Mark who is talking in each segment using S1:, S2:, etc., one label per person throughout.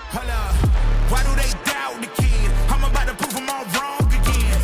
S1: Hold up. Why do they doubt the kid? I'm about to prove them all wrong again.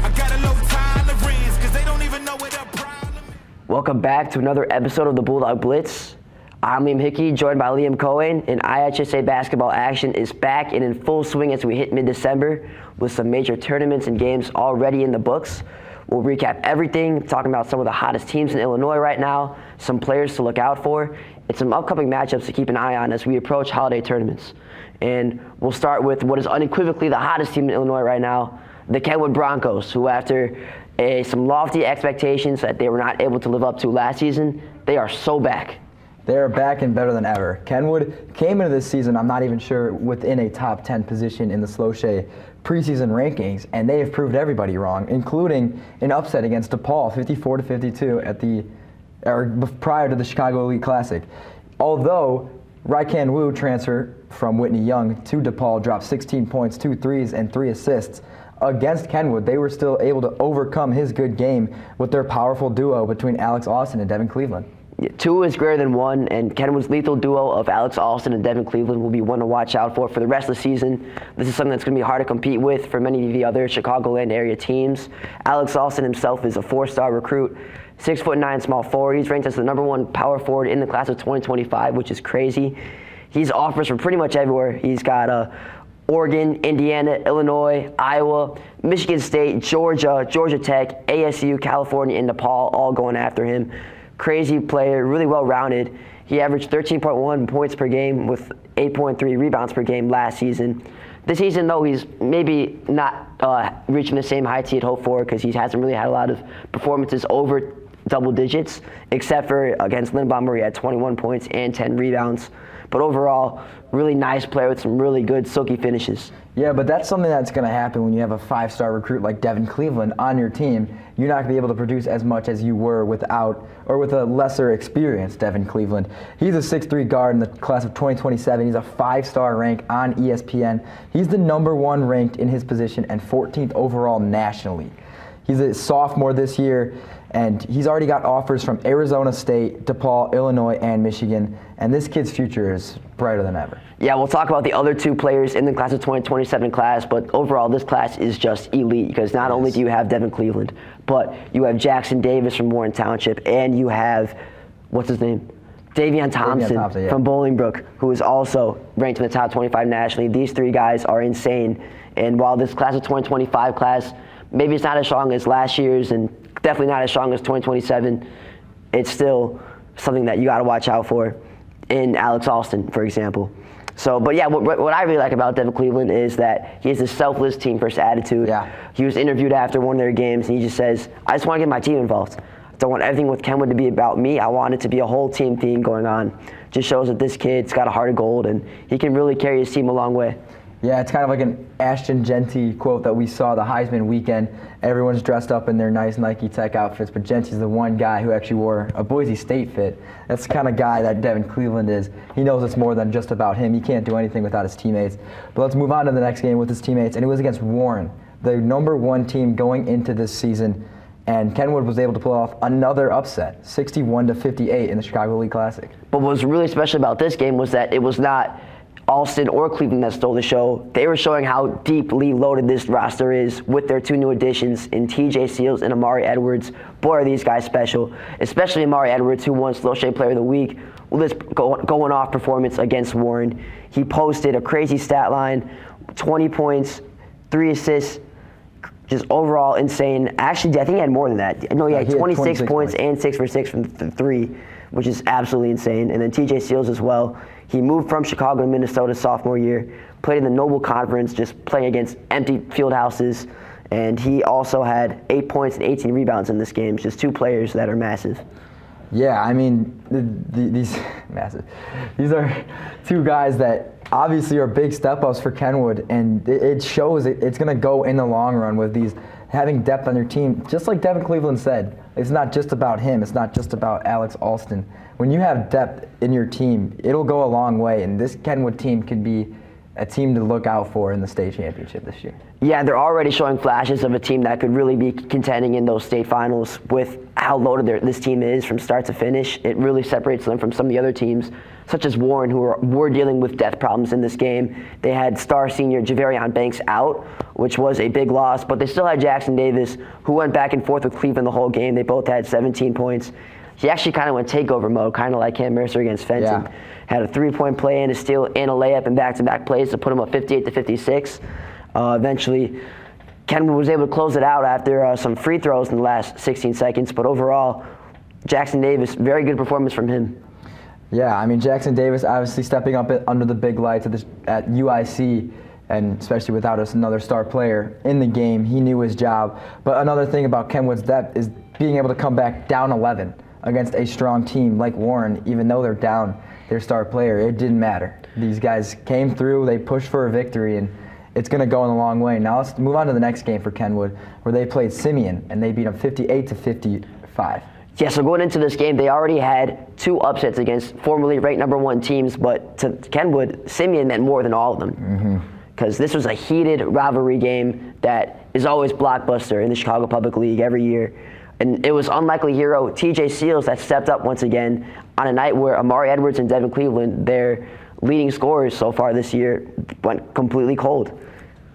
S1: I got a low tolerance, cause they don't even know what the problem is.
S2: Welcome back to another episode of the Bulldog Blitz. I'm Liam Hickey, joined by Liam Cohen, and IHSA basketball action is back and in full swing as we hit mid-December with some major tournaments and games already in the books. We'll recap everything, talking about some of the hottest teams in Illinois right now, some players to look out for, and some upcoming matchups to keep an eye on as we approach holiday tournaments. And we'll start with what is unequivocally the hottest team in Illinois right now, the Kenwood Broncos, who after some lofty expectations that they were not able to live up to last season, they are so back.
S3: They are back and better than ever. Kenwood came into this season, I'm not even sure, within a top 10 position in the Sloche preseason rankings, and they have proved everybody wrong, including an upset against DePaul, 54-52 prior to the Chicago Elite Classic. Although Raikan Wu transfer from Whitney Young to DePaul dropped 16 points, 2 threes, and 3 assists. Against Kenwood, they were still able to overcome his good game with their powerful duo between Alex Austin and Devin Cleveland.
S2: 2 is greater than 1, and Kenwood's lethal duo of Alex Austin and Devin Cleveland will be one to watch out for the rest of the season. This is something that's going to be hard to compete with for many of the other Chicagoland area teams. Alex Austin himself is a 4-star recruit, 6'9" small forward. He's ranked as the #1 power forward in the class of 2025, which is crazy. He's offers from pretty much everywhere. He's got Oregon, Indiana, Illinois, Iowa, Michigan State, Georgia, Georgia Tech, ASU, California, and DePaul all going after him. Crazy player, really well-rounded. He averaged 13.1 points per game with 8.3 rebounds per game last season. This season, though, he's maybe not reaching the same heights he had hoped for because he hasn't really had a lot of performances over double digits, except for against Lindblom where he had 21 points and 10 rebounds. But overall, really nice player with some really good silky finishes.
S3: Yeah, but that's something that's going to happen when you have a 5-star recruit like Devin Cleveland on your team. You're not going to be able to produce as much as you were with a lesser experienced Devin Cleveland. He's a 6'3" guard in the class of 2027. He's a 5-star rank on ESPN. He's the #1 ranked in his position and 14th overall nationally. He's a sophomore this year, and he's already got offers from Arizona State, DePaul, Illinois, and Michigan, and this kid's future is brighter than ever.
S2: Yeah, we'll talk about the other 2 players in the class of 2027 class, but overall this class is just elite because not only do you have Devin Cleveland, but you have Jackson Davis from Warren Township, and you have, what's his name? Davion Thompson
S3: yeah,
S2: from Bolingbrook, who is also ranked in the top 25 nationally. These 3 guys are insane, and while this class of 2025 class, maybe it's not as strong as last year's and definitely not as strong as 2027, it's still something that you got to watch out for in Alex Austin, for example. So, but yeah, what I really like about Devin Cleveland is that he has this selfless team-first attitude.
S3: Yeah.
S2: He was interviewed after one of their games, and he just says, I just want to get my team involved. I don't want everything with Kenwood to be about me. I want it to be a whole team theme going on. Just shows that this kid's got a heart of gold, and he can really carry his team a long way.
S3: Yeah, it's kind of like an Ashton Genty quote that we saw the Heisman weekend. Everyone's dressed up in their nice Nike Tech outfits, but Genty's the one guy who actually wore a Boise State fit. That's the kind of guy that Devin Cleveland is. He knows it's more than just about him. He can't do anything without his teammates. But let's move on to the next game with his teammates, and it was against Warren, the #1 team going into this season. And Kenwood was able to pull off another upset, 61-58 in the Chicago Elite Classic.
S2: But what was really special about this game was that it was not Austin or Cleveland that stole the show. They were showing how deeply loaded this roster is with their 2 new additions in TJ Seals and Amari Edwards. Boy, are these guys special, especially Amari Edwards, who won Sloche Player of the Week with this going off performance against Warren. He posted a crazy stat line, 20 points, 3 assists, just overall insane. Actually, I think he had more than that. No, he had 26 points and 6 for 6 from 3, which is absolutely insane. And then TJ Seals as well. He moved from Chicago to Minnesota sophomore year, played in the Noble Conference, just playing against empty field houses. And he also had 8 points and 18 rebounds in this game. Just 2 players that are massive.
S3: Yeah, I mean, these massive. These are 2 guys that obviously are big step-ups for Kenwood, and it shows it's going to go in the long run with these having depth on your team. Just like Devin Cleveland said, it's not just about him. It's not just about Alex Alston. When you have depth in your team, it'll go a long way, and this Kenwood team can be a team to look out for in the state championship this year.
S2: Yeah, they're already showing flashes of a team that could really be contending in those state finals with how loaded this team is from start to finish. It really separates them from some of the other teams, such as Warren, who were dealing with death problems in this game. They had star senior Javarion Banks out, which was a big loss, but they still had Jackson Davis, who went back and forth with Cleveland the whole game. They both had 17 points. He actually kind of went takeover mode, kind of like Cam Mercer against Fenton.
S3: Yeah.
S2: Had a 3-point play and a steal and a layup in back-to-back plays to put him up 58-56. Eventually, Kenwood was able to close it out after some free throws in the last 16 seconds. But overall, Jackson Davis, very good performance from him.
S3: Yeah, I mean, Jackson Davis obviously stepping up under the big lights at UIC, and especially without another star player in the game, he knew his job. But another thing about Kenwood's depth is being able to come back down 11 against a strong team like Warren, even though they're down their star player. It didn't matter. These guys came through, they pushed for a victory, and it's going to go in a long way. Now let's move on to the next game for Kenwood, where they played Simeon, and they beat them 58-55.
S2: Yeah, so going into this game, they already had 2 upsets against formerly ranked #1 teams, but to Kenwood, Simeon meant more than all of them. Because this was a heated rivalry game that is always blockbuster in the Chicago Public League every year. And it was unlikely hero TJ Seals that stepped up once again on a night where Amari Edwards and Devin Cleveland, their leading scorers so far this year, went completely cold.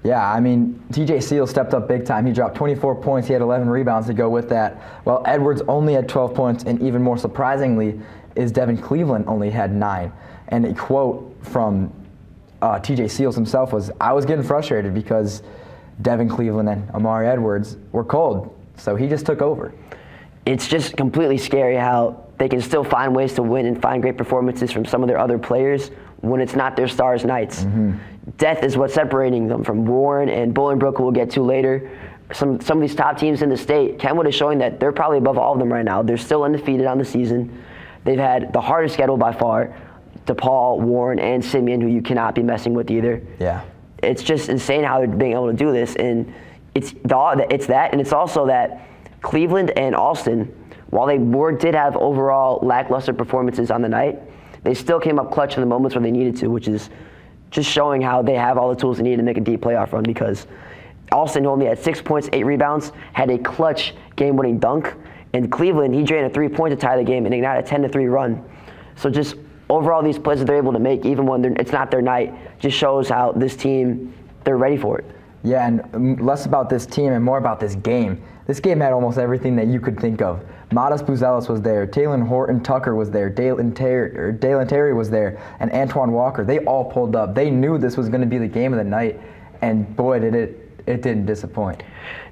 S3: Yeah, I mean, TJ Seals stepped up big time. He dropped 24 points. He had 11 rebounds to go with that, while Edwards only had 12 points, and even more surprisingly is Devin Cleveland only had 9. And a quote from TJ Seals himself was, "I was getting frustrated because Devin Cleveland and Amari Edwards were cold, so he just took over."
S2: It's just completely scary how they can still find ways to win and find great performances from some of their other players when it's not their stars' nights. Death is what's separating them from Warren and Bolingbrook, who we'll get to later. Some of these top teams in the state, Kenwood is showing that they're probably above all of them right now. They're still undefeated on the season. They've had the hardest schedule by far. DePaul, Warren, and Simeon, who you cannot be messing with either.
S3: Yeah.
S2: It's just insane how they're being able to do this, and it's that, and it's also that Cleveland and Alston, while they did have overall lackluster performances on the night, they still came up clutch in the moments where they needed to, which is just showing how they have all the tools they need to make a deep playoff run, because Alston, who only had 6 points, 8 rebounds, had a clutch game-winning dunk, and Cleveland, he drained a 3-point to tie the game and ignite a 10-3 run. So just overall, these plays that they're able to make, even when it's not their night, just shows how this team, they're ready for it.
S3: Yeah, and less about this team and more about this game. This game had almost everything that you could think of. Modest Buzelis was there, Taylor Horton Tucker was there, Dalen Terry was there, and Antoine Walker. They all pulled up. They knew this was going to be the game of the night, and boy, it didn't disappoint.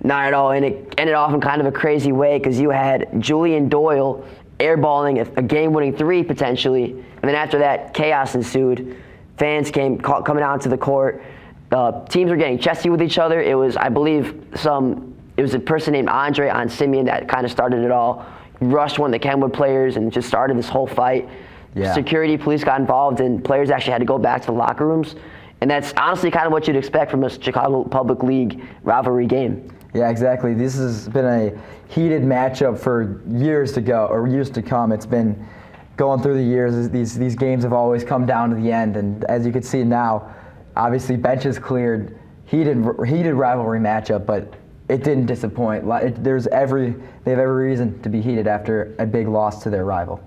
S2: Not at all, and it ended off in kind of a crazy way, because you had Julian Doyle airballing a game-winning 3 potentially, and then after that, chaos ensued. Fans coming out to the court. Teams were getting chesty with each other. It was, I believe, it was a person named Andre on Simeon that kind of started it all. Rushed one of the Kenwood players and just started this whole fight.
S3: Yeah.
S2: Security, police got involved, and players actually had to go back to the locker rooms. And that's honestly kind of what you'd expect from a Chicago Public League rivalry game.
S3: Yeah, exactly. This has been a heated matchup for years to come. It's been going through the years. These games have always come down to the end, and as you can see now, obviously benches cleared, heated rivalry matchup, but it didn't disappoint. They have every reason to be heated after a big loss to their rival.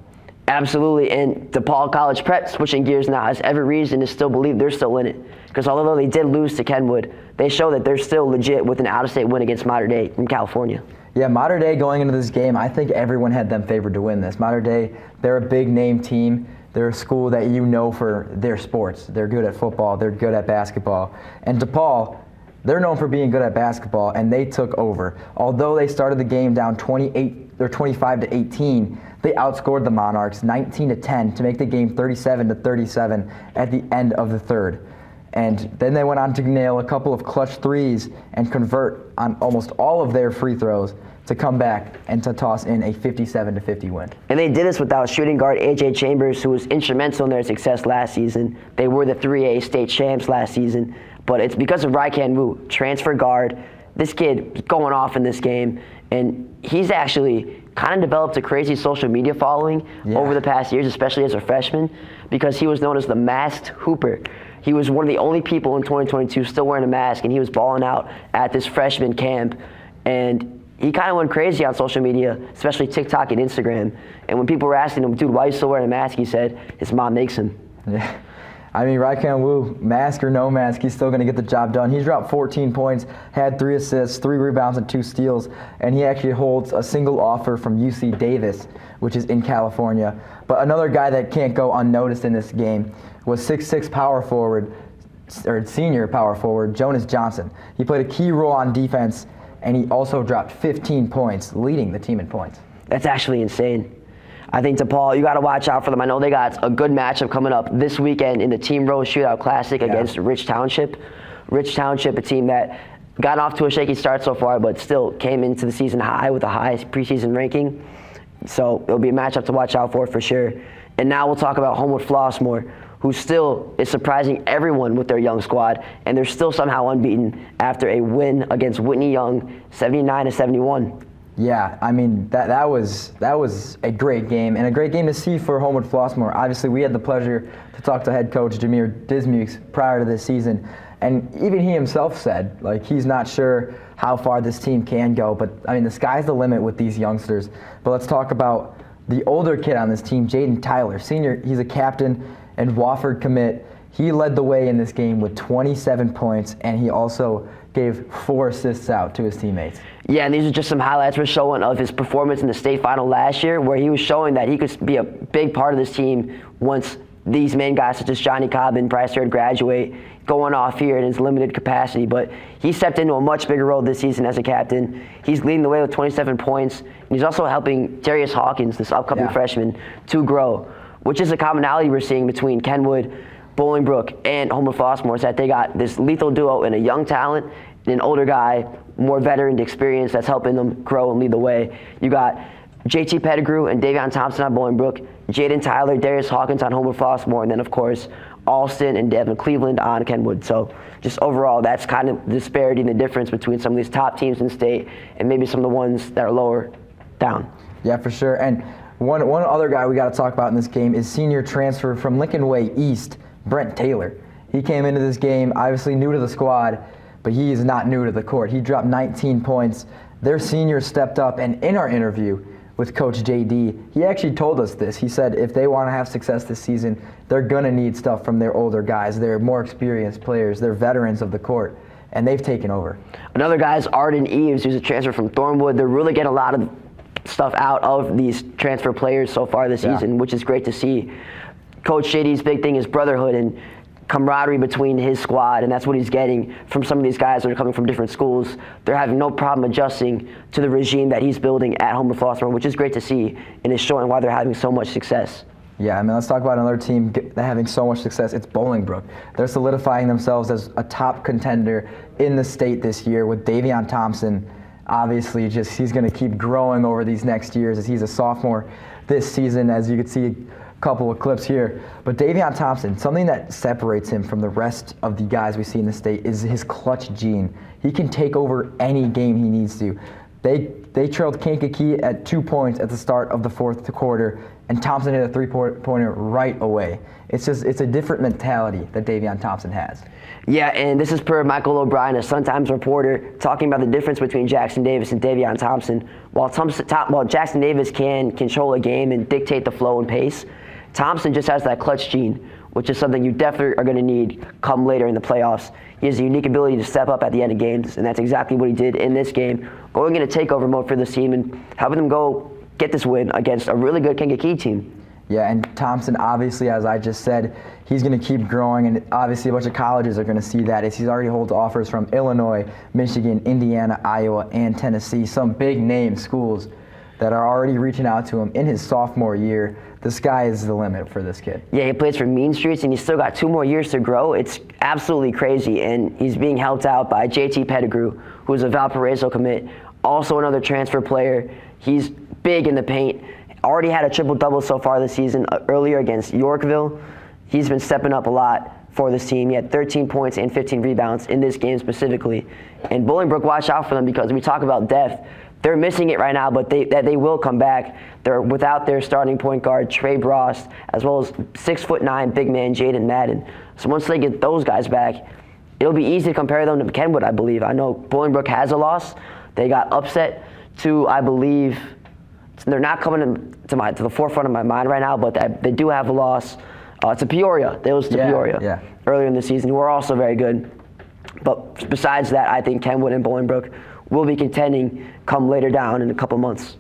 S2: Absolutely, and DePaul College Prep, switching gears now, has every reason to still believe they're still in it. Because although they did lose to Kenwood, they show that they're still legit with an out-of-state win against Mater Dei from California.
S3: Yeah, Mater Dei going into this game, I think everyone had them favored to win this. Mater Dei, they're a big-name team. They're a school that you know for their sports. They're good at football. They're good at basketball. And DePaul, they're known for being good at basketball, and they took over. Although they started the game down 25-18, they outscored the Monarchs 19-10 to make the game 37-37 at the end of the third. And then they went on to nail a couple of clutch threes and convert on almost all of their free throws to come back and to toss in a 57-50 win.
S2: And they did this without shooting guard A.J. Chambers, who was instrumental in their success last season. They were the 3A state champs last season, but it's because of Raikan Wu, transfer guard. This kid is going off in this game, and he's actually kind of developed a crazy social media following over the past years, especially as a freshman, because he was known as the masked hooper. he was one of the only people in 2022 still wearing a mask, and he was balling out at this freshman camp. And he kind of went crazy on social media, especially TikTok and Instagram. And when people were asking him, dude, why are you still wearing a mask? He said his mom makes him.
S3: Yeah. I mean, Raikkonen Wu, mask or no mask, he's still going to get the job done. He's dropped 14 points, had 3 assists, 3 rebounds, and 2 steals, and he actually holds a single offer from UC Davis, which is in California. But another guy that can't go unnoticed in this game was 6'6" power forward, or senior power forward, Jonas Johnson. He played a key role on defense, and he also dropped 15 points, leading the team in points.
S2: That's actually insane. I think, DePaul, you got to watch out for them. I know they got a good matchup coming up this weekend in the Team Rose Shootout Classic against Rich Township. Rich Township, a team that got off to a shaky start so far, but still came into the season high with the highest preseason ranking. So it'll be a matchup to watch out for sure. And now we'll talk about Homewood Flossmoor, who still is surprising everyone with their young squad, and they're still somehow unbeaten after a win against Whitney Young, 79-71.
S3: Yeah, I mean, that was a great game, and a great game to see for Homewood Flossmoor. Obviously, we had the pleasure to talk to head coach Jameer Dismukes prior to this season, and even he himself said, like, he's not sure how far this team can go, but, I mean, the sky's the limit with these youngsters. But let's talk about the older kid on this team, Jaden Tyler, senior. He's a captain and Wofford commit. He led the way in this game with 27 points, and he also gave 4 assists out to his teammates.
S2: Yeah, and these are just some highlights we're showing of his performance in the state final last year, where he was showing that he could be a big part of this team once these main guys such as Johnny Cobb and Bryce Hurd graduate, going off here in his limited capacity. But he stepped into a much bigger role this season as a captain. He's leading the way with 27 points, and he's also helping Darius Hawkins, this upcoming freshman, to grow, which is a commonality we're seeing between Kenwood, Bolingbrook, and Homewood Flossmoor, is that they got this lethal duo in a young talent and an older guy, more veteran experience that's helping them grow and lead the way. You got JT Pettigrew and Davion Thompson on Bolingbrook, Jaden Tyler, Darius Hawkins on Homewood Flossmoor, and then, of course, Alston and Devin Cleveland on Kenwood. So just overall, that's kind of the disparity and the difference between some of these top teams in the state and maybe some of the ones that are lower down.
S3: Yeah, for sure. And one other guy we got to talk about in this game is senior transfer from Lincoln Way East, Brent Taylor. He came into this game obviously new to the squad, but he is not new to the court. He dropped 19 points. Their seniors stepped up, and in our interview with Coach JD, he actually told us this. He said if they want to have success this season, they're going to need stuff from their older guys. They're more experienced players. They're veterans of the court, and they've taken over. Another
S2: guy is Arden Eves, who's a transfer from Thornwood. They're really getting a lot of stuff out of these transfer players so far this season, which is great to see. Coach JD's big thing is brotherhood and camaraderie between his squad, and that's what he's getting from some of these guys that are coming from different schools. They're having no problem adjusting to the regime that he's building at Homewood Flossmoor, which is great to see, and is showing why they're having so much success.
S3: Yeah, I mean, let's talk about another team that having so much success. It's Bolingbrook. They're solidifying themselves as a top contender in the state this year with Davion Thompson. Obviously, he's going to keep growing over these next years as he's a sophomore this season, as you can see couple of clips here. But Davion Thompson, something that separates him from the rest of the guys we see in the state is his clutch gene. He can take over any game he needs to. They trailed Kankakee at 2 points at the start of the fourth quarter, and Thompson hit a three-pointer right away. It's a different mentality that Davion Thompson has.
S2: Yeah, and this is per Michael O'Brien, a Sun-Times reporter, talking about the difference between Jackson Davis and Davion Thompson. While Jackson Davis can control a game and dictate the flow and pace, Thompson just has that clutch gene, which is something you definitely are going to need come later in the playoffs. He has a unique ability to step up at the end of games, and that's exactly what he did in this game, going into takeover mode for this team and helping them go get this win against a really good Kankakee team.
S3: Yeah, and Thompson, obviously, as I just said, he's going to keep growing, and obviously a bunch of colleges are going to see that as he already holds offers from Illinois, Michigan, Indiana, Iowa, and Tennessee, some big-name schools that are already reaching out to him in his sophomore year. The sky is the limit for this kid.
S2: Yeah, he plays for Mean Streets, and he's still got 2 more years to grow. It's absolutely crazy, and he's being helped out by JT Pettigrew, who's a Valparaiso commit, also another transfer player. He's big in the paint, already had a triple-double so far this season, earlier against Yorkville. He's been stepping up a lot for this team. He had 13 points and 15 rebounds in this game specifically. And Bolingbrook, watch out for them because we talk about depth. they're missing it right now, but they will come back. They're without their starting point guard, Trey Brost, as well as 6'9" big man Jaden Madden. So once they get those guys back, it'll be easy to compare them to Kenwood, I believe. I know Bolingbrook has a loss. They got upset to, I believe, they're not coming to the forefront of my mind right now, but they do have a loss to Peoria. They lost to Peoria earlier in the season, who are also very good. But besides that, I think Kenwood and Bolingbrook will be contending come later down in a couple months.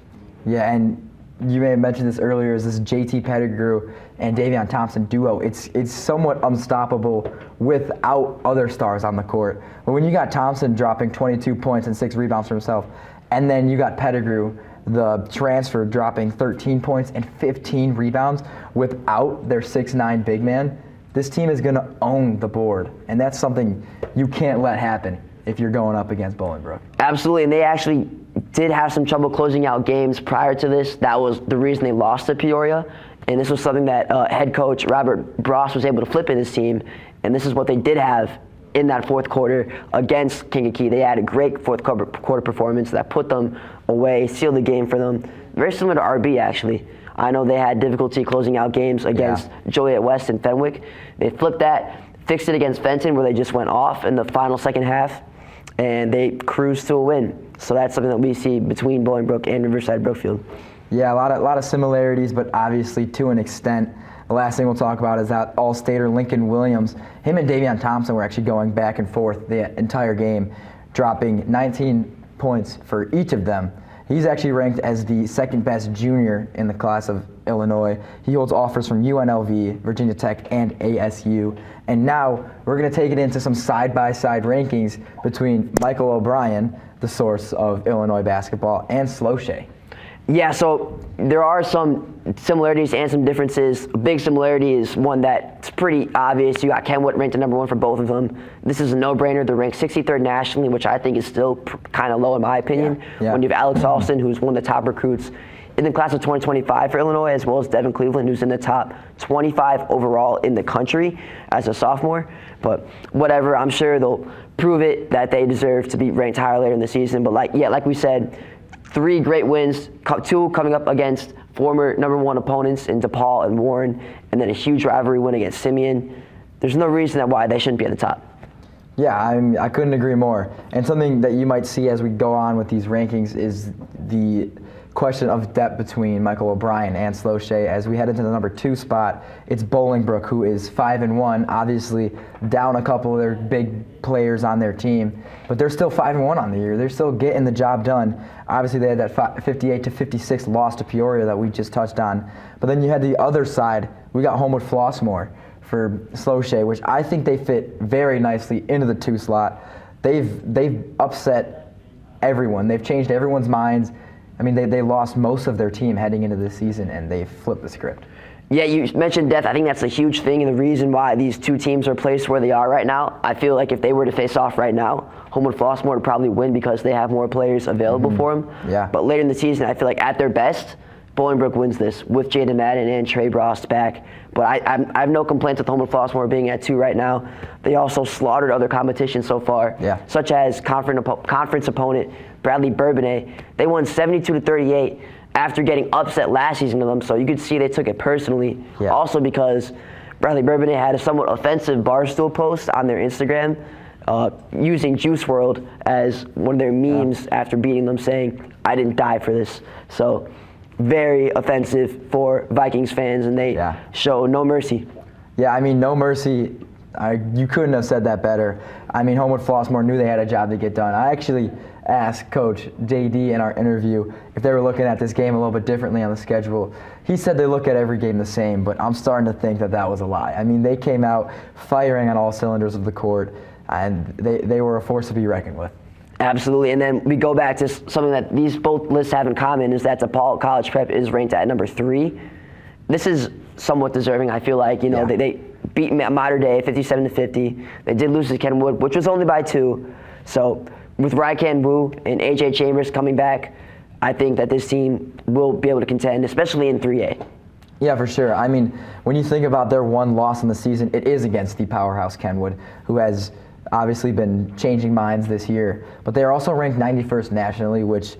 S3: Yeah, and you may have mentioned this earlier, is this JT Pettigrew and Davion Thompson duo. It's somewhat unstoppable without other stars on the court. But when you got Thompson dropping 22 points and 6 rebounds for himself, and then you got Pettigrew, the transfer, dropping 13 points and 15 rebounds without their 6'9" big man, this team is going to own the board. And that's something you can't let happen if you're going up against Bolingbrook.
S2: Absolutely, and they actually did have some trouble closing out games prior to this. That was the reason they lost to Peoria, and this was something that head coach Robert Bross was able to flip in his team, and this is what they did have in that fourth quarter against Kankakee. They had a great fourth quarter performance that put them away, sealed the game for them. Very similar to RB, actually. I know they had difficulty closing out games against Joliet West and Fenwick. They flipped that, fixed it against Fenton, where they just went off in the final second half, and they cruised to a win. So that's something that we see between Bolingbrook and Riverside Brookfield.
S3: Yeah, a lot of similarities, but obviously to an extent. The last thing we'll talk about is that All-Stater Lincoln Williams. Him and Davion Thompson were actually going back and forth the entire game, dropping 19 points for each of them. He's actually ranked as the second best junior in the class of Illinois. He holds offers from UNLV, Virginia Tech, and ASU. And now we're going to take it into some side-by-side rankings between Michael O'Brien, the source of Illinois basketball, and Slochay.
S2: Yeah, so there are some similarities and some differences. A big similarity is one that's pretty obvious. You got Kenwood ranked at number 1 for both of them. This is a no-brainer. They're ranked 63rd nationally, which I think is still kind of low in my opinion.
S3: Yeah.
S2: When you have Alex Alston, who's one of the top recruits in the class of 2025 for Illinois, as well as Devin Cleveland, who's in the top 25 overall in the country as a sophomore. But whatever, I'm sure they'll prove it that they deserve to be ranked higher later in the season. But like we said, 3 great wins, 2 coming up against former number 1 opponents in DePaul and Warren, and then a huge rivalry win against Simeon. There's no reason why they shouldn't be at the top.
S3: Yeah, I couldn't agree more. And something that you might see as we go on with these rankings is the question of depth between Michael O'Brien and Slochay. As we head into the number 2 spot, it's Bolingbrook, who is 5-1, obviously down a couple of their big players on their team, but they're still 5-1 on the year. They're still getting the job done. Obviously, they had that 58-56 loss to Peoria that we just touched on. But then you had the other side. We got Homewood Flossmoor for Slochay, which I think they fit very nicely into the 2 slot. They've upset everyone. They've changed everyone's minds. I mean, they lost most of their team heading into this season, and they flipped the script.
S2: Yeah, you mentioned depth. I think that's a huge thing, and the reason why these 2 teams are placed where they are right now. I feel like if they were to face off right now, Homewood Flossmoor would probably win because they have more players available for them.
S3: Yeah.
S2: But later in the season, I feel like at their best, Bolingbrook wins this with Jaden Madden and Trey Brost back. But I have no complaints with Homewood Flossmoor being at 2 right now. They also slaughtered other competition so far, such as conference opponent Bradley Bourbonnais. They won 72-38 after getting upset last season to them, so you could see they took it personally.
S3: Yeah.
S2: Also because Bradley Bourbonnais had a somewhat offensive Barstool post on their Instagram using Juice WRLD as one of their memes after beating them, saying, "I didn't die for this." So very offensive for Vikings fans, and they show no mercy.
S3: Yeah, I mean, no mercy. You couldn't have said that better. I mean, Homewood Flossmoor knew they had a job to get done. I actually asked Coach JD in our interview if they were looking at this game a little bit differently on the schedule. He said they look at every game the same, but I'm starting to think that was a lie. I mean, they came out firing on all cylinders of the court, and they were a force to be reckoned with.
S2: Absolutely, and then we go back to something that these both lists have in common is that DePaul College Prep is ranked at number 3. This is somewhat deserving, I feel like. They beat Mater Dei 57-50. They did lose to Kenwood, which was only by 2. So with Rykan Wu and AJ Chambers coming back, I think that this team will be able to contend, especially in 3A.
S3: Yeah, for sure. I mean, when you think about their 1 loss in the season, it is against the powerhouse Kenwood, who has obviously been changing minds this year. But they are also ranked 91st nationally, which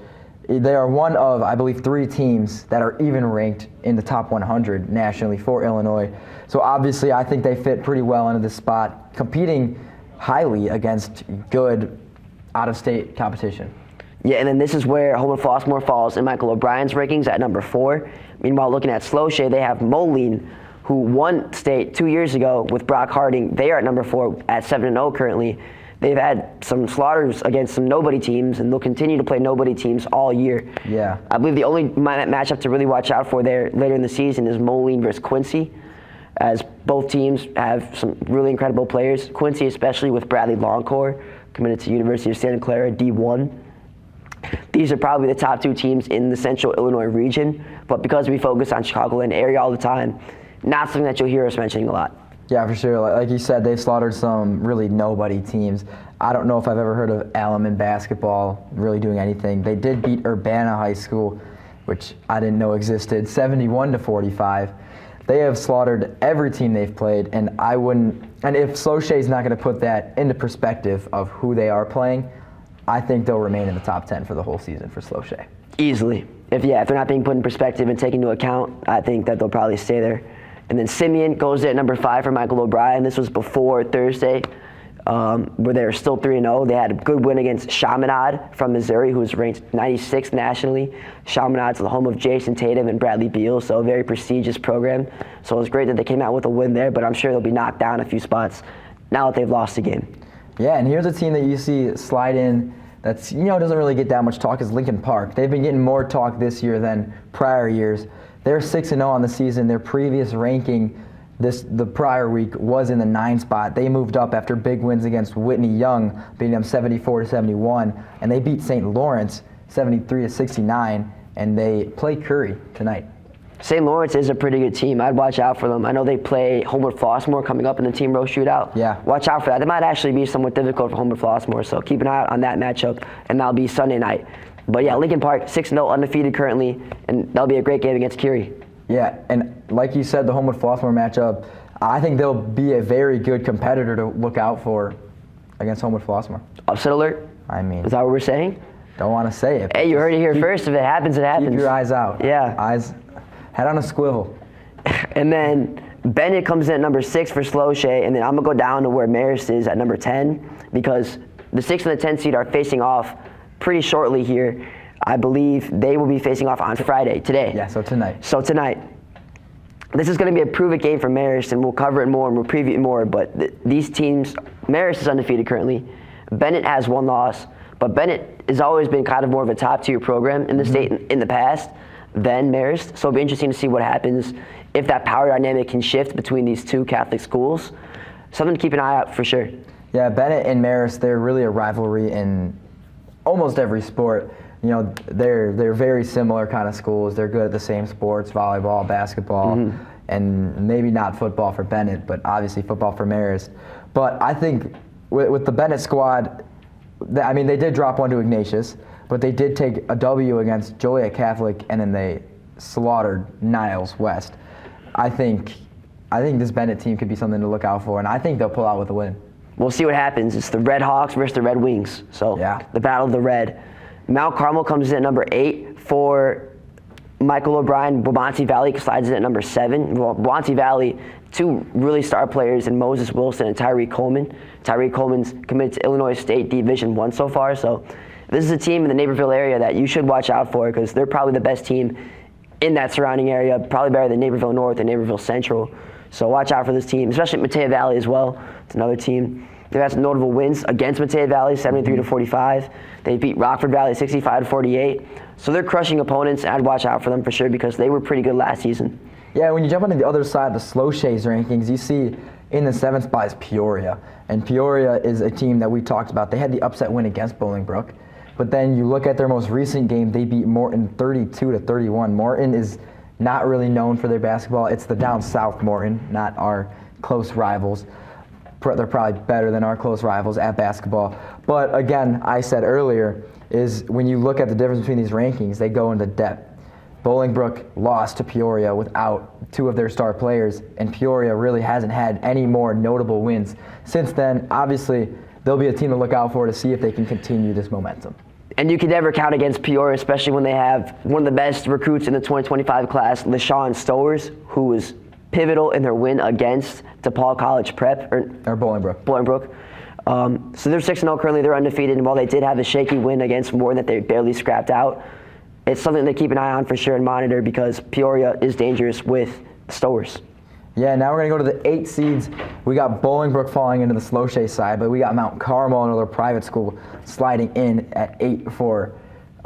S3: They are one of, I believe, 3 teams that are even ranked in the top 100 nationally for Illinois. So obviously, I think they fit pretty well into this spot, competing highly against good out-of-state competition.
S2: Yeah, and then this is where Homewood Flossmoor falls in Michael O'Brien's rankings at number 4. Meanwhile, looking at Slochay, they have Moline, who won state 2 years ago with Brock Harding. They are at number 4 at 7-0 currently. They've had some slaughters against some nobody teams, and they'll continue to play nobody teams all year.
S3: Yeah.
S2: I believe the only matchup to really watch out for there later in the season is Moline versus Quincy, as both teams have some really incredible players. Quincy especially with Bradley Longcore, committed to University of Santa Clara D1. These are probably the top 2 teams in the Central Illinois region, but because we focus on Chicagoland area all the time, not something that you'll hear us mentioning a lot.
S3: Yeah, for sure. Like you said, they've slaughtered some really nobody teams. I don't know if I've ever heard of Alleman basketball really doing anything. They did beat Urbana High School, which I didn't know existed, 71-45. They have slaughtered every team they've played, and if Slochat's not going to put that into perspective of who they are playing, I think they'll remain in the top 10 for the whole season for Slochay.
S2: Easily. If they're not being put in perspective and taken into account, I think that they'll probably stay there. And then Simeon goes at number 5 for Michael O'Brien. This was before Thursday, where they were still 3-0. They had a good win against Chaminade from Missouri, who was ranked 96th nationally. Chaminade's the home of Jason Tatum and Bradley Beal, so a very prestigious program. So it was great that they came out with a win there, but I'm sure they'll be knocked down a few spots now that they've lost a game.
S3: Yeah, and here's a team that you see slide in that's, doesn't really get that much talk, is Lincoln Park. They've been getting more talk this year than prior years. They're 6-0 on the season. Their previous ranking the prior week was in the 9 spot. They moved up after big wins against Whitney Young, beating them 74-71, and they beat St. Lawrence 73-69, and they play Curry tonight.
S2: St. Lawrence is a pretty good team. I'd watch out for them. I know they play Homewood Flossmoor coming up in the Team Row Shootout.
S3: Yeah.
S2: Watch out for that. They might actually be somewhat difficult for Homewood Flossmoor, so keep an eye out on that matchup, and that'll be Sunday night. But yeah, Lincoln Park, 6-0, undefeated currently, and that'll be a great game against Curie.
S3: Yeah, and like you said, the Homewood Flossmoor matchup, I think they'll be a very good competitor to look out for against Homewood Flossmoor.
S2: Upset alert?
S3: I mean,
S2: Is that what we're saying?
S3: don't want to say it.
S2: Hey, you heard it here first. If it happens, it happens.
S3: Keep your eyes out.
S2: Yeah.
S3: Head on a swivel.
S2: And then Bennett comes in at number 6 for Slochay, and then I'm going to go down to where Marist is at number 10, because the 6 and the 10 seed are facing off pretty shortly here. I believe they will be facing off on Friday, today.
S3: Yeah, so tonight.
S2: So tonight. This is going to be a prove-it game for Marist, and we'll cover it more and we'll preview it more, but these teams, Marist is undefeated currently. Bennett has 1 loss, but Bennett has always been kind of more of a top-tier program in the state in the past than Marist, so it'll be interesting to see what happens if that power dynamic can shift between these 2 Catholic schools. Something to keep an eye out for sure.
S3: Yeah, Bennett and Marist, they're really a rivalry in almost every sport. They're very similar kind of schools. They're good at the same sports, volleyball, basketball, and maybe not football for Bennett, but obviously football for Marist. But I think with the Bennett squad, they did drop 1 to Ignatius, but they did take a W against Joliet Catholic, and then they slaughtered Niles West. I think this Bennett team could be something to look out for, and I think they'll pull out with a win.
S2: We'll see what happens. It's the Red Hawks versus the Red Wings, so
S3: yeah.
S2: The battle of the Red. Mount Carmel comes in at number 8 for Michael O'Brien. Waubonsee Valley slides in at number 7. Waubonsee Valley, 2 really star players in Moses Wilson and Tyree Coleman. Tyree Coleman's committed to Illinois State Division I so far, so this is a team in the Naperville area that you should watch out for, because they're probably the best team in that surrounding area, probably better than Naperville North and Naperville Central. So watch out for this team, especially Matea Valley as well. It's another team. They've had some notable wins against Matea Valley, 73-45. They beat Rockford Valley 65-48. So they're crushing opponents, and I'd watch out for them for sure, because they were pretty good last season.
S3: Yeah, when you jump onto the other side of the Slochat's rankings, you see in the 7th spot is Peoria. And Peoria is a team that we talked about. They had the upset win against Bolingbrook. But then you look at their most recent game, they beat Morton 32-31. Morton is not really known for their basketball. It's the down south Morton, not our close rivals. They're probably better than our close rivals at basketball. But again, I said earlier, is when you look at the difference between these rankings, they go into depth. Bolingbrook lost to Peoria without 2 of their star players, and Peoria really hasn't had any more notable wins since then. Obviously, they'll be a team to look out for to see if they can continue this momentum.
S2: And you can never count against Peoria, especially when they have one of the best recruits in the 2025 class, LaShawn Stowers, who was pivotal in their win against DePaul College Prep, or
S3: Bolingbrook.
S2: So they're 6-0 currently. They're undefeated, and while they did have a shaky win against Warren that they barely scrapped out, it's something to keep an eye on for sure and monitor because Peoria is dangerous with Stowers.
S3: Yeah, now we're going to go to the 8 seeds. We got Bolingbrook falling into the Slow-Shea side, but we got Mount Carmel, another private school, sliding in at 8 for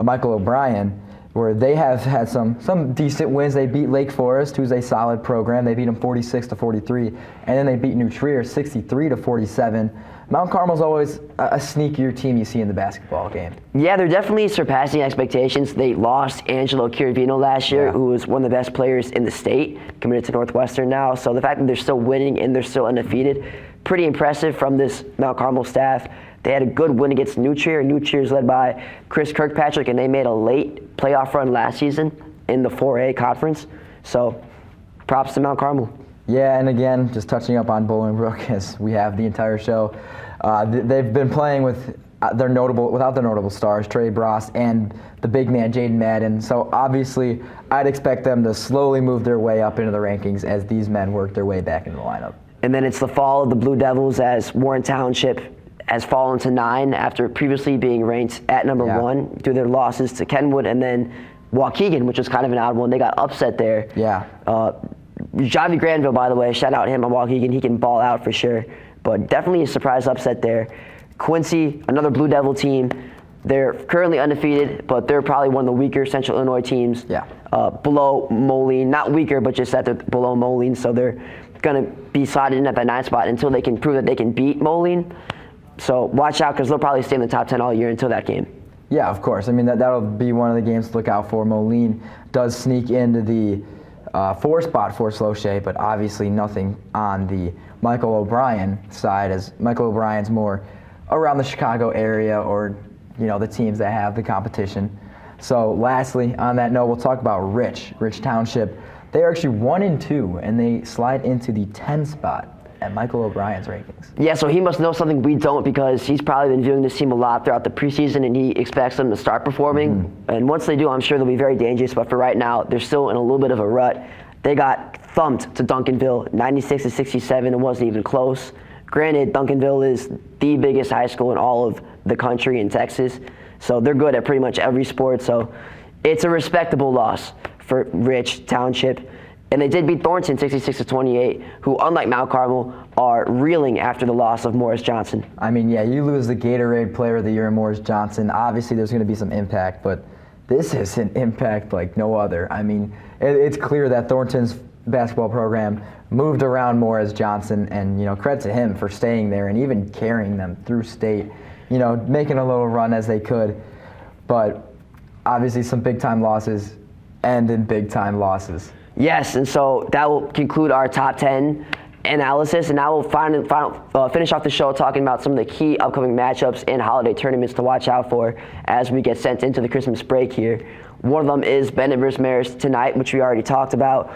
S3: Michael O'Brien, where they have had some decent wins. They beat Lake Forest, who's a solid program. They beat them 46-43, and then they beat New Trier 63-47. Mount Carmel's always a sneakier team you see in the basketball game.
S2: Yeah, they're definitely surpassing expectations. They lost Angelo Chiravino last year, who was one of the best players in the state, committed to Northwestern now. So the fact that they're still winning and they're still undefeated, pretty impressive from this Mount Carmel staff. They had a good win against New Trier. New Trier is led by Chris Kirkpatrick, and they made a late playoff run last season in the 4A conference. So props to Mount Carmel.
S3: Yeah, and again, just touching up on Bolingbrook as we have the entire show. They've been playing with without their notable stars, Trey Bross and the big man, Jaden Madden. So obviously, I'd expect them to slowly move their way up into the rankings as these men work their way back into the lineup.
S2: And then it's the fall of the Blue Devils as Warren Township has fallen to 9 after previously being ranked at number 1 due to their losses to Kenwood and then Waukegan, which was kind of an odd one. They got upset there.
S3: Yeah.
S2: Javi Granville, by the way, shout out him on Waukegan. He can ball out for sure. But definitely a surprise upset there. Quincy, another Blue Devil team. They're currently undefeated, but they're probably one of the weaker Central Illinois teams.
S3: Yeah.
S2: Below Moline. Not weaker, but just that they're below Moline. So they're going to be slotted in at that 9 spot until they can prove that they can beat Moline. So watch out because they'll probably stay in the top 10 all year until that game.
S3: Yeah, of course. I mean, that'll be one of the games to look out for. Moline does sneak into the 4 spot for Slow-Shea, but obviously nothing on the Michael O'Brien side, as Michael O'Brien's more around the Chicago area or, the teams that have the competition. So lastly, on that note, we'll talk about Rich Township. They are actually 1-2, and they slide into the 10 spot at Michael O'Brien's rankings.
S2: Yeah, so he must know something we don't because he's probably been viewing this team a lot throughout the preseason and he expects them to start performing. Mm-hmm. And once they do, I'm sure they'll be very dangerous. But for right now, they're still in a little bit of a rut. They got thumped to Duncanville, 96-67. It wasn't even close. Granted, Duncanville is the biggest high school in all of the country in Texas. So they're good at pretty much every sport. So it's a respectable loss for Rich Township. And they did beat Thornton 66-28, who, unlike Mount Carmel, are reeling after the loss of Morris Johnson.
S3: I mean, yeah, you lose the Gatorade Player of the Year, Morris Johnson. Obviously, there's going to be some impact, but this is an impact like no other. I mean, it's clear that Thornton's basketball program moved around Morris Johnson, and, credit to him for staying there and even carrying them through state, making a little run as they could. But obviously, some big-time losses end in big-time losses.
S2: Yes, and so that will conclude our top 10 analysis, and now we'll finish off the show talking about some of the key upcoming matchups and holiday tournaments to watch out for as we get sent into the Christmas break here. One of them is Bennett versus Marist tonight, which we already talked about.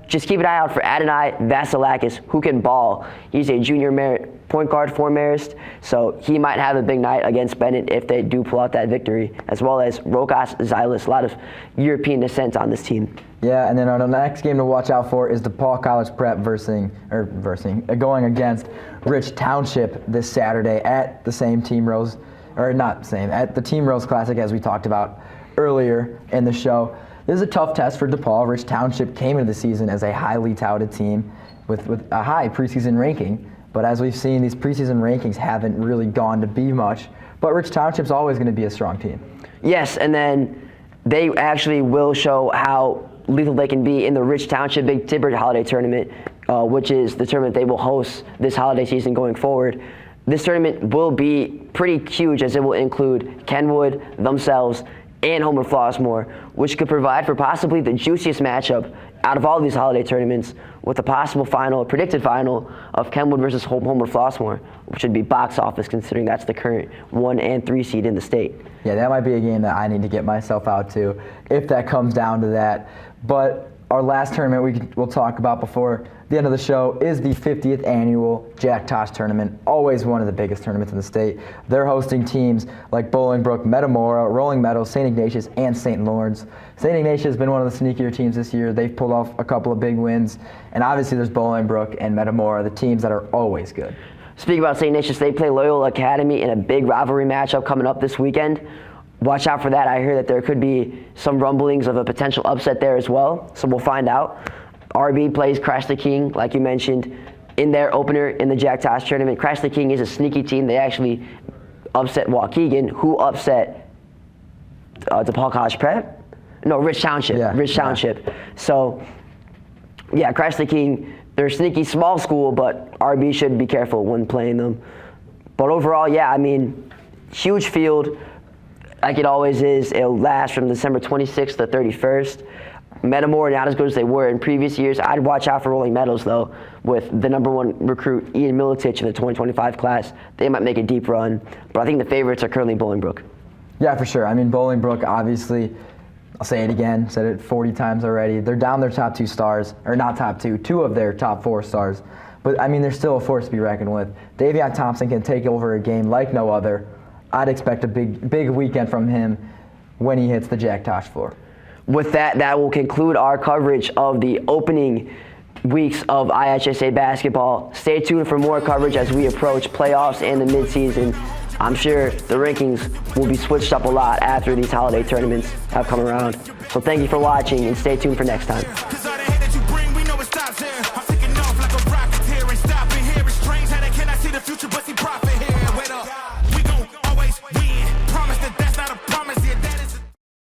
S2: Just keep an eye out for Adonai Vasilakis, who can ball. He's a junior point guard for Marist, so he might have a big night against Bennett if they do pull out that victory, as well as Rokas Zylis, a lot of European descent on this team.
S3: Yeah, and then our next game to watch out for is DePaul College Prep going against Rich Township this Saturday at the same Team Rose, at the Team Rose Classic as we talked about earlier in the show. This is a tough test for DePaul. Rich Township came into the season as a highly touted team with a high preseason ranking, but as we've seen, these preseason rankings haven't really gone to be much. But Rich Township's always going to be a strong team.
S2: Yes, and then they actually will show how lethal they can be in the Rich Township Big Tibbert Holiday Tournament, which is the tournament they will host this holiday season going forward. This tournament will be pretty huge as it will include Kenwood themselves and Homer Flossmoor, which could provide for possibly the juiciest matchup out of all these holiday tournaments, with a possible predicted final of Kenwood versus Homer Flossmoor, which would be box office considering that's the current 1 and 3 seed in the state.
S3: Yeah, that might be a game that I need to get myself out to if that comes down to that. But our last tournament we'll talk about before the end of the show is the 50th annual Jack Tosh tournament, always one of the biggest tournaments in the state. They're hosting teams like Bolingbrook, Metamora, Rolling Meadows, St. Ignatius, and St. Lawrence. St. Ignatius has been one of the sneakier teams this year. They've pulled off a couple of big wins, and obviously there's Bolingbrook and Metamora, the teams that are always good.
S2: Speaking about St. Ignatius, they play Loyola Academy in a big rivalry matchup coming up this weekend. Watch out for that. I hear that there could be some rumblings of a potential upset there as well, so we'll find out. RB plays Crash the King, like you mentioned, in their opener in the Jack Tosh tournament. Crash the King is a sneaky team. They actually upset Waukegan, who upset DePaul College Prep? No, Rich Township.
S3: Yeah.
S2: Rich Township. So, yeah, Crash the King, they're a sneaky small school, but RB should be careful when playing them. But overall, yeah, I mean, huge field. Like it always is, it'll last from December 26th to 31st. Metamora not as good as they were in previous years. I'd watch out for Rolling Meadows, though, with the #1 recruit, Ian Militich, in the 2025 class. They might make a deep run, but I think the favorites are currently Bolingbrook.
S3: Yeah, for sure. I mean, Bolingbrook, obviously, I'll say it again, said it 40 times already. They're down their top 2 stars, or not top 2, 2 of their top 4 stars. But, I mean, they're still a force to be reckoned with. Davion Thompson can take over a game like no other. I'd expect a big weekend from him when he hits the Jack Tosh floor.
S2: With that, that will conclude our coverage of the opening weeks of IHSA basketball. Stay tuned for more coverage as we approach playoffs and the midseason. I'm sure the rankings will be switched up a lot after these holiday tournaments have come around. So thank you for watching and stay tuned for next time.